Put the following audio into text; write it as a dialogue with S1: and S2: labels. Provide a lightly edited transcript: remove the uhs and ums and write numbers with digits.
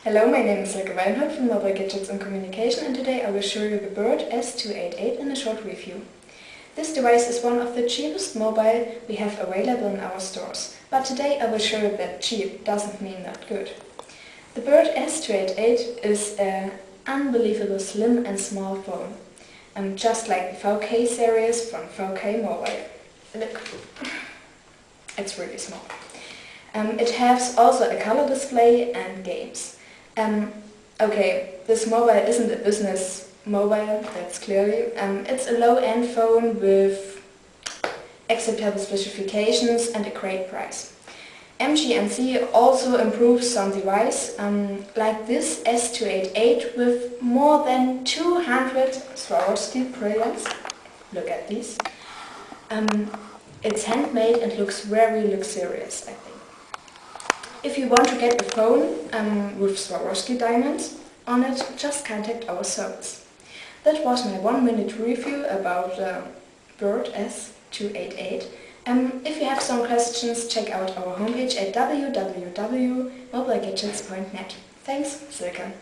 S1: Hello, my name is Silke Weinhold from Mobile Gadgets and Communication, and today I will show you the Bird S288 in a short review. This device is one of the cheapest mobile we have available in our stores, but today I will show you that cheap doesn't mean that good. The Bird S288 is an unbelievable slim and small phone, just like the 4K series from 4K Mobile. Look, it's really small. It has also a color display and games. Okay, this mobile isn't a business mobile, that's clearly. It's a low-end phone with acceptable specifications and a great price. MGNC also improves some device, like this S288 with more than 200 Swarovsky brilliants. Look at these. It's handmade and looks very luxurious, I think. If you want to get a phone with Swarovsky diamonds on it, just contact our service. That was my 1-minute review about the Bird S288. If you have some questions, check out our homepage at www.mobilegadgets.net. Thanks, Silke.